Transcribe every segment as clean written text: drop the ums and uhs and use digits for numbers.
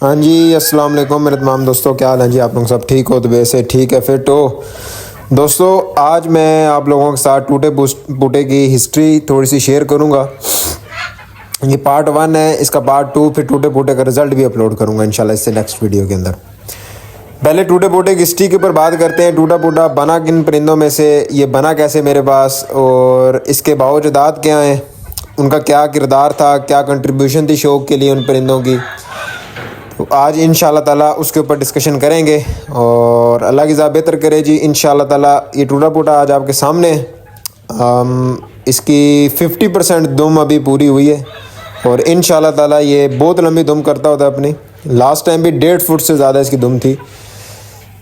हाँ जी, अस्सलाम वालेकुम मेरे तमाम दोस्तों, क्या हाल है जी। आप लोग सब ठीक हो तो वैसे ठीक है, फिट हो। दोस्तों आज मैं आप लोगों के साथ टूटे बूटे की हिस्ट्री थोड़ी सी शेयर करूँगा। ये पार्ट 1 है, इसका पार्ट 2 फिर टूटे बूटे का रिजल्ट भी अपलोड करूँगा इंशाल्लाह इससे नेक्स्ट वीडियो के अंदर। पहले टूटे बूटे की हिस्ट्री के ऊपर बात करते हैं। टूटा बूटा बना किन परिंदों में से, ये बना कैसे मेरे पास, और इसके बावजूदात क्या हैं, उनका क्या किरदार था, क्या कंट्रीब्यूशन थी शौक़ के लिए उन परिंदों की। तो आज इंशाल्लाह ताला उसके ऊपर डिस्कशन करेंगे और अल्लाह की ज़ात बेहतर करे जी। इंशाल्लाह ताला ये टूटा फूटा आज आपके सामने इसकी 50% दुम अभी पूरी हुई है और इंशाल्लाह ताला ये बहुत लंबी दुम करता होता है अपनी। लास्ट टाइम भी 1.5 फुट से ज़्यादा इसकी दुम थी,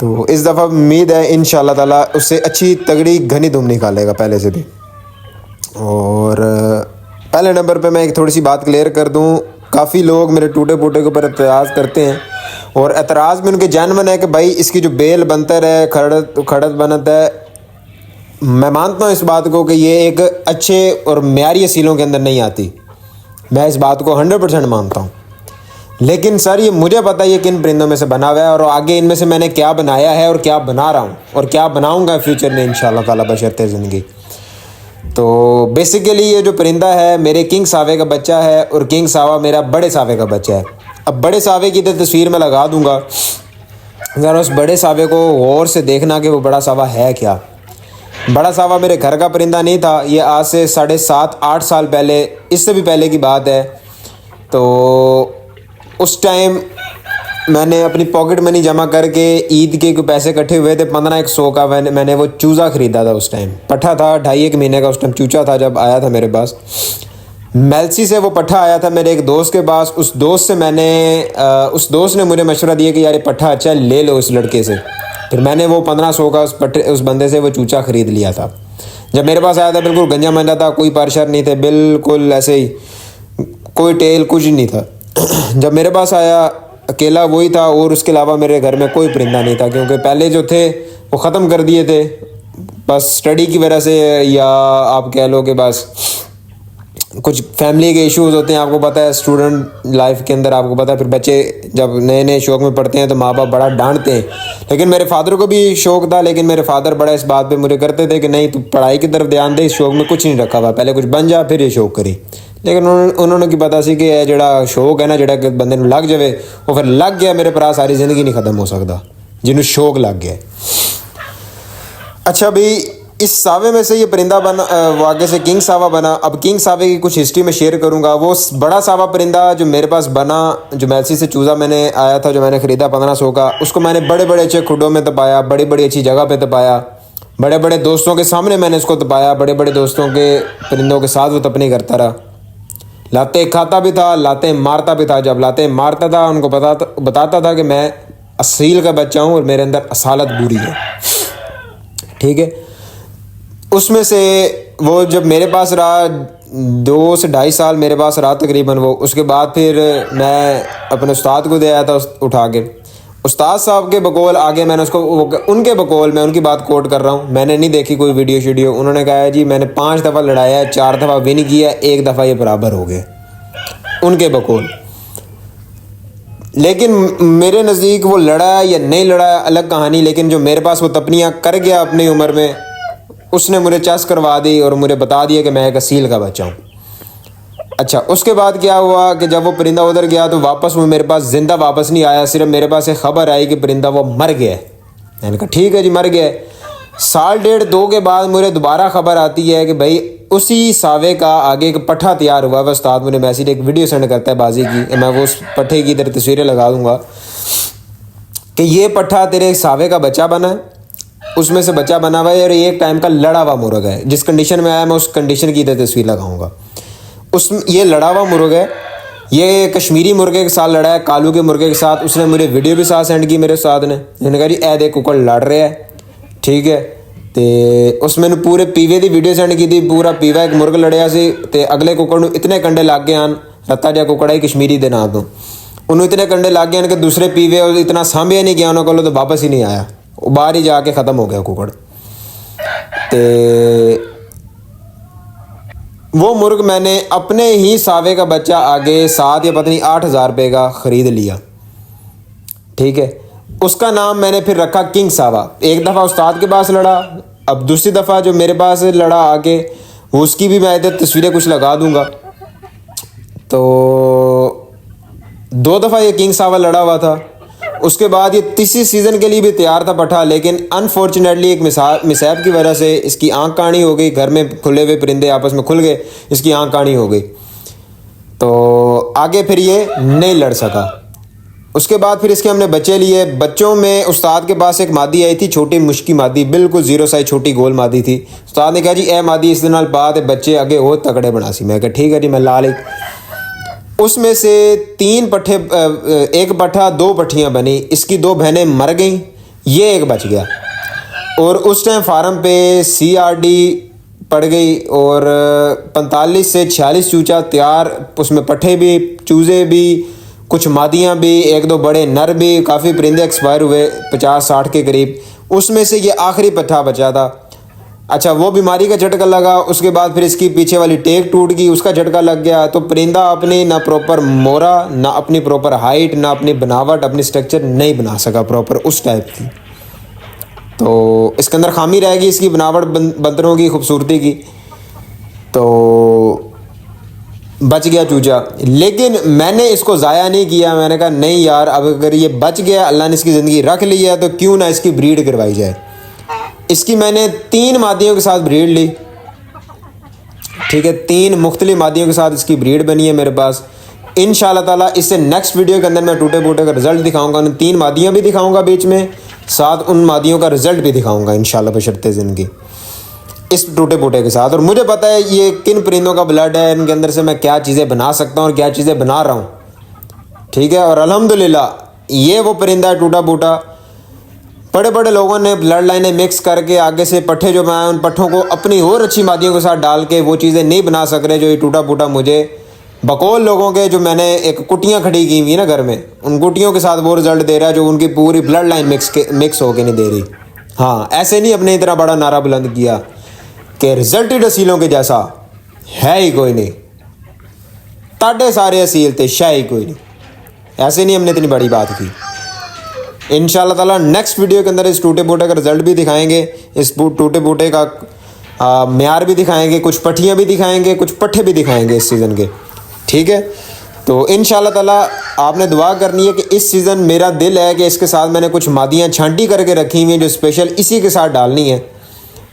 तो इस दफ़ा उम्मीद है इंशाल्लाह ताला उससे अच्छी तगड़ी घनी दुम निकालेगा पहले से भी। और पहले नंबर पे मैं एक थोड़ी सी बात क्लियर कर दूं। काफ़ी लोग मेरे टूटे फूटे के ऊपर एतराज़ करते हैं और एतराज़ भी उनके जेन्युइन है कि भाई इसकी जो बेल बनतर है, खड़त बनता है। मैं मानता हूँ इस बात को कि ये एक अच्छे और म्यारी असीलों के अंदर नहीं आती, मैं इस बात को 100% मानता हूँ। लेकिन सर ये मुझे पता है ये किन परिंदों में से बना हुआ है और आगे इनमें से मैंने क्या बनाया है और क्या बना रहा हूँ और क्या बनाऊँगा फ्यूचर में इंशाल्लाह ताला बशर्ते ज़िंदगी। तो बेसिकली ये जो परिंदा है मेरे किंग सावे का बच्चा है और किंग सावा मेरा बड़े सावे का बच्चा है। अब बड़े सावे की तो तस्वीर मैं लगा दूंगा, ज़रा उस बड़े सावे को गौर से देखना कि वो बड़ा सावा है क्या। बड़ा सावा मेरे घर का परिंदा नहीं था, ये आज से 7.5-8 साल पहले, इससे भी पहले की बात है। तो उस टाइम मैंने अपनी पॉकेट मनी जमा करके ईद के पैसे इकट्ठे हुए थे 1500 का, मैंने वो चूज़ा ख़रीदा था। उस टाइम पट्ठा था 2.5-1 महीने का, उस टाइम चूचा था जब आया था मेरे पास। मेलसी से वो पट्ठा आया था मेरे एक दोस्त के पास। उस दोस्त ने मुझे मशवरा दिया कि यार ये पट्ठा अच्छा है, ले लो उस लड़के से। फिर मैंने वो 1500 का उस बंदे से वो चूचा ख़रीद लिया था। जब मेरे पास आया था बिल्कुल गंजा मंजा था, कोई परशर नहीं थे, बिल्कुल ऐसे ही, कोई टेल कुछ नहीं था। जब मेरे पास आया अकेला वही था और उसके अलावा मेरे घर में कोई परिंदा नहीं था, क्योंकि पहले जो थे वो ख़त्म कर दिए थे बस स्टडी की वजह से, या आप कह लो कि बस कुछ फैमिली के इश्यूज़ होते हैं। आपको पता है स्टूडेंट लाइफ के अंदर, आपको पता है फिर बच्चे जब नए नए शौक़ में पढ़ते हैं तो माँ बाप बड़ा डांटते हैं। लेकिन मेरे फादर को भी शौक़ था, लेकिन मेरे फादर बड़ा इस बात पे मुझे करते थे कि नहीं तू पढ़ाई की तरफ ध्यान दे, इस शौक़ में कुछ नहीं रखा हुआ, पहले कुछ बन जा फिर ये शौक़ करी। लेकिन उन्होंने की पता सी कि जड़ा शौक़ है ना, जड़ा कि बंदे में लग जाए वो फिर लग गया, मेरे भरा सारी ज़िंदगी नहीं ख़त्म हो सकता जिन्होंने शौक़ लग गया। अच्छा भाई, इस सावे में से ये परिंदा बना, वो आगे से किंग सावा बना। अब किंग सावे की कुछ हिस्ट्री में शेयर करूंगा। वो बड़ा सावा परिंदा जो मेरे पास बना, जो मेलसी से चूज़ा मैंने आया था, जो मैंने ख़रीदा 1500 का, उसको मैंने बड़े बड़े अच्छे खुडों में तपाया, बड़ी बड़ी अच्छी जगह पे तपाया, बड़े बड़े दोस्तों के सामने मैंने उसको तपाया, बड़े बड़े दोस्तों के परिंदों के साथ वो तपनी करता रहा। लाते खाता भी था, लाते मारता भी था। जब लाते मारता था उनको बताता था कि मैं असील का बच्चा हूँ और मेरे अंदर असालत बुरी है, ठीक है। उसमें से वो जब मेरे पास रहा 2 से 2.5 साल मेरे पास रहा तकरीबन वो। उसके बाद फिर मैं अपने उस्ताद को दे आया था उठा के। उस्ताद साहब के बकौल आगे मैंने उसको, उनके बकौल मैं उनकी बात कोट कर रहा हूँ, मैंने नहीं देखी कोई वीडियो शीडियो। उन्होंने कहा है जी मैंने 5 दफ़ा लड़ाया है, 4 दफ़ा विन किया, 1 दफ़ा ये बराबर हो गए, उनके बकौल। लेकिन मेरे नज़दीक वो लड़ा या नहीं लड़ा अलग कहानी, लेकिन जो मेरे पास वो तपनियाँ कर गया अपनी उम्र में, उसने मुझे चस करवा दी और मुझे बता दिया कि मैं एक असील का बच्चा हूँ। अच्छा, उसके बाद क्या हुआ कि जब वो परिंदा उधर गया तो वापस वो मेरे पास ज़िंदा वापस नहीं आया। सिर्फ मेरे पास एक ख़बर आई कि परिंदा वो मर गया है। मैंने कहा ठीक है जी, मर गया। 1.5-2 के बाद मुझे दोबारा ख़बर आती है कि भाई उसी सावे का आगे एक पट्ठा तैयार हुआ है। उस्ताद मुझे मैसेज एक वीडियो सेंड करता है बाजी की, मैं वो उस पट्ठे की इधर तस्वीरें लगा दूँगा कि ये पट्ठा तेरे सावे का बच्चा बना है, उसमें से बच्चा बना हुआ है और ये एक टाइम का लड़ा हुआ मुर्गा है। जिस कंडीशन में आया मैं उस कंडीशन की इधर तस्वीर लगाऊंगा। ये लड़ा हुआ मुर्गा है, ये कश्मीरी मुर्गे के साथ लड़ा है, कालू के मुर्गे के साथ। उसने मुझे वीडियो भी साथ सेंड की मेरे साथ ने। मैंने कहा जी ए देख कुकड़ लड़ रहा है, ठीक है। तो उस मैंने पूरे पीवे की वीडियो सेंड की थी, पूरा पीवा एक मुर्ग लड़िया से, तो अगले कुकड़ में इतने कंडे लग गए आन, रत्ता जहा कुकड़ा ही कश्मीरी के नाम तो उन्होंने इतने कंडे लग गए कि दूसरे पीवे इतना सामभ्या नहीं गया उन्होंने को, तो वापस ही नहीं आया, बाहर ही जाके ख़त्म हो गया कुकड़। तो वो मुर्ग मैंने अपने ही सावे का बच्चा आगे 7 या पता नहीं 8 हज़ार रुपये का ख़रीद लिया। ठीक है। उसका नाम मैंने फिर रखा किंग सावा। एक दफ़ा उस्ताद के पास लड़ा, अब दूसरी दफ़ा जो मेरे पास लड़ा आके, वो उसकी भी मैं इधर तस्वीरें कुछ लगा दूंगा। तो 2 दफ़ा ये किंग सावा लड़ा हुआ था। उसके बाद ये तीसरी सीज़न के लिए भी तैयार था पठा, लेकिन अनफॉर्चुनेटली एक मिसहैप की वजह से इसकी आंख काणी हो गई। घर में खुले हुए परिंदे आपस में खुल गए, इसकी आंख काणी हो गई, तो आगे फिर ये नहीं लड़ सका। उसके बाद फिर इसके हमने बच्चे लिए। बच्चों में उस्ताद के पास एक मादी आई थी, छोटी मुश्की मादी, बिल्कुल 0 साइज छोटी गोल मादी थी। उस्ताद ने कहा जी ए मादी इस नाल बात है, बच्चे आगे हो तगड़े बना सी। मैं कहा ठीक है जी, मैं ला ली। उसमें से 3 पट्ठे, एक पट्ठा 2 पट्ठियाँ बनी। इसकी 2 बहनें मर गईं, ये एक बच गया। और उस टाइम फार्म पे CRD पड़ गई और 45 से 46 चूचा तैयार। उसमें पट्ठे भी, चूज़े भी, कुछ मादियाँ भी, 1-2 बड़े नर भी, काफ़ी परिंदे एक्सपायर हुए 50-60 के करीब। उसमें से ये आखिरी पट्ठा बचा था। अच्छा, वो बीमारी का झटका लगा, उसके बाद फिर इसकी पीछे वाली टेक टूट गई, उसका झटका लग गया। तो परिंदा अपनी ना प्रॉपर मोरा, ना अपनी प्रॉपर हाइट, ना अपनी बनावट, अपनी स्ट्रक्चर नहीं बना सका प्रॉपर उस टाइप की। तो इसके अंदर खामी रहेगी इसकी बनावट, बंदरों की खूबसूरती की। तो बच गया चूजा, लेकिन मैंने इसको ज़ाया नहीं किया। मैंने कहा नहीं यार, अब अगर ये बच गया, अल्लाह ने इसकी ज़िंदगी रख ली है, तो क्यों ना इसकी ब्रीड करवाई जाए। इसकी मैंने 3 मादियों के साथ ब्रीड ली, ठीक है। 3 मुख्तलिफ मादियों के साथ इसकी ब्रीड बनी है मेरे पास। इंशाल्लाह ताला इससे नेक्स्ट वीडियो के अंदर मैं टूटे बूटे का रिज़ल्ट दिखाऊंगा। उन 3 मादियाँ भी दिखाऊंगा बीच में, साथ उन मादियों का रिज़ल्ट भी दिखाऊंगा इंशाल्लाह बशर्ते ज़िंदगी, इस टूटे बूटे के साथ। और मुझे पता है ये किन परिंदों का ब्लड है, इनके अंदर से मैं क्या चीज़ें बना सकता हूँ और क्या चीज़ें बना रहा हूँ, ठीक है। और अल्हम्दुलिल्लाह ये वो परिंदा है टूटा बूटा। बड़े बड़े लोगों ने ब्लड लाइनें मिक्स करके आगे से पट्ठे जो बनाए, उन पट्ठों को अपनी और अच्छी मादियों के साथ डाल के वो चीज़ें नहीं बना सक रहे जो ये टूटा फूटा मुझे बकौल लोगों के, जो मैंने एक कुटियाँ खड़ी की हुई ना घर में, उन कुटियों के साथ वो रिजल्ट दे रहा है जो उनकी पूरी ब्लड लाइन मिक्स होके नहीं दे रही। हाँ, ऐसे नहीं अपने इतना बड़ा नारा बुलंद किया कि रिजल्टेड असीलों के जैसा है ही कोई नहीं, ताड़े सारे असील थे शाह ही कोई नहीं, ऐसे नहीं हमने इतनी बड़ी बात की। इंशाल्लाह ताला नेक्स्ट वीडियो के अंदर इस टूटे बूटे का रिजल्ट भी दिखाएंगे, इस टूटे बूटे का म्यार भी दिखाएंगे, कुछ पट्ठियाँ भी दिखाएंगे, कुछ पट्ठे भी दिखाएंगे इस सीज़न के, ठीक है। तो इंशाल्लाह ताला आपने दुआ करनी है कि इस सीज़न मेरा दिल है कि इसके साथ मैंने कुछ मादियाँ छांटी करके रखी हुई हैं जो स्पेशल इसी के साथ डालनी है,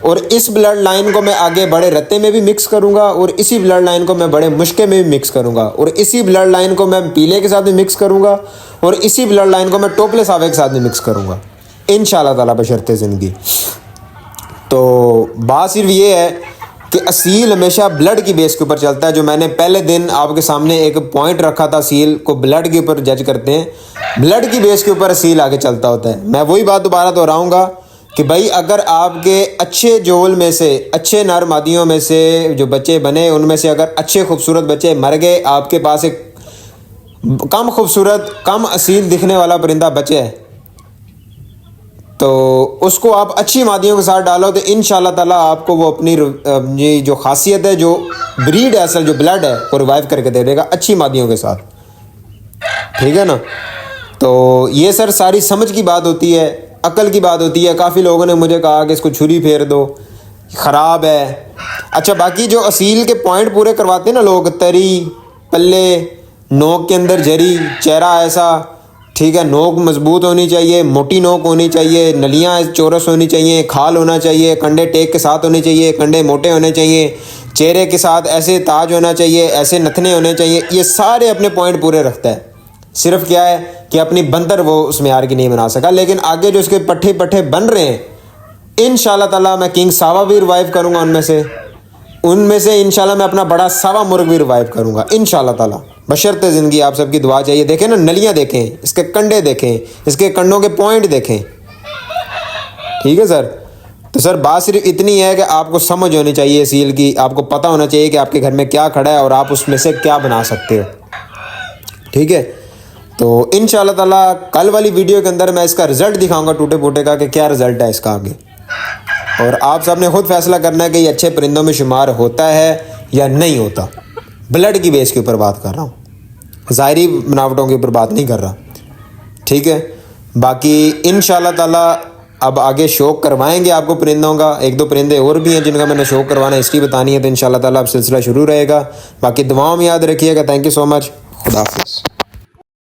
और इस ब्लड लाइन को मैं आगे बड़े रत्ते में भी मिक्स करूंगा, और इसी ब्लड लाइन को मैं बड़े मुश्के में भी मिक्स करूंगा, और इसी ब्लड लाइन को मैं पीले के साथ भी मिक्स करूंगा, और इसी ब्लड लाइन को मैं टोपले सावे के साथ भी मिक्स करूंगा इंशाल्लाह ताला बशर्ते ज़िंदगी। तो बात सिर्फ ये है कि असील हमेशा ब्लड की बेस के ऊपर चलता है। जो मैंने पहले दिन आपके सामने एक पॉइंट रखा था, असील को ब्लड के ऊपर जज करते हैं, ब्लड की बेस के ऊपर असील आगे चलता होता है। मैं वही बात दोबारा दोहराऊंगा कि भाई अगर आपके अच्छे जोल में से, अच्छे नर मादियों में से जो बच्चे बने, उनमें से अगर अच्छे खूबसूरत बच्चे मर गए, आपके पास एक कम खूबसूरत कम असील दिखने वाला परिंदा बचे है, तो उसको आप अच्छी मादियों के साथ डालो तो इंशाल्लाह ताला आपको वो अपनी ये जो खासियत है, जो ब्रीड है, असल जो ब्लड है, वो रिवाइव करके दे देगा अच्छी मादियों के साथ, ठीक है ना। तो ये सर सारी समझ की बात होती है, अकल की बात होती है। काफ़ी लोगों ने मुझे कहा कि इसको छुरी फेर दो, ख़राब है। अच्छा, बाकी जो असील के पॉइंट पूरे करवाते हैं ना लोग, तरी, पल्ले, नोक के अंदर जरी, चेहरा ऐसा, ठीक है, नोक मजबूत होनी चाहिए, मोटी नोक होनी चाहिए, नलियाँ चौरस होनी चाहिए, खाल होना चाहिए, कंडे टेक के साथ होने चाहिए, कंडे मोटे होने चाहिए, चेहरे के साथ ऐसे ताज होना चाहिए, ऐसे नथने होने चाहिए, ये सारे अपने पॉइंट पूरे रखता है। सिर्फ क्या है कि अपनी बंदर वो उस म्यार की नहीं बना सका, लेकिन आगे जो उसके पट्ठे पट्ठे बन रहे हैं इंशाल्लाह ताला मैं किंग सावा भी रिवाइव करूँगा, उनमें से इंशाल्लाह मैं अपना बड़ा सावा मुर्ग भी रिवाइव करूँगा इंशाल्लाह ताला, बशर्ते ज़िंदगी आप सबकी दुआ चाहिए। देखें ना, नलियाँ देखें, इसके कंडे देखें, इसके कंडों के पॉइंट देखें, ठीक है सर। तो सर बात सिर्फ इतनी है कि आपको समझ होनी चाहिए सील की, आपको पता होना चाहिए कि आपके घर में क्या खड़ा है और आप उसमें से क्या बना सकते हो, ठीक है। तो इंशाल्लाह ताला कल वाली वीडियो के अंदर मैं इसका रिज़ल्ट दिखाऊंगा टूटे बूटे का कि क्या रिज़ल्ट है इसका आगे, और आप सब ने खुद फैसला करना है कि ये अच्छे परिंदों में शुमार होता है या नहीं होता। ब्लड की बेस के ऊपर बात कर रहा हूँ, ज़ाहिरी बनावटों के ऊपर बात नहीं कर रहा, ठीक है। बाकी इंशाल्लाह ताला अब आगे शौक करवाएंगे आपको परिंदों का। एक दो परिंदे और भी हैं जिनका मैंने शौक करवाना है, इसकी बतानी है, तो इंशाल्लाह ताला अब सिलसिला शुरू रहेगा। बाकी दुआओं में याद रखिएगा। Thank you so much. खुदा हाफिज़।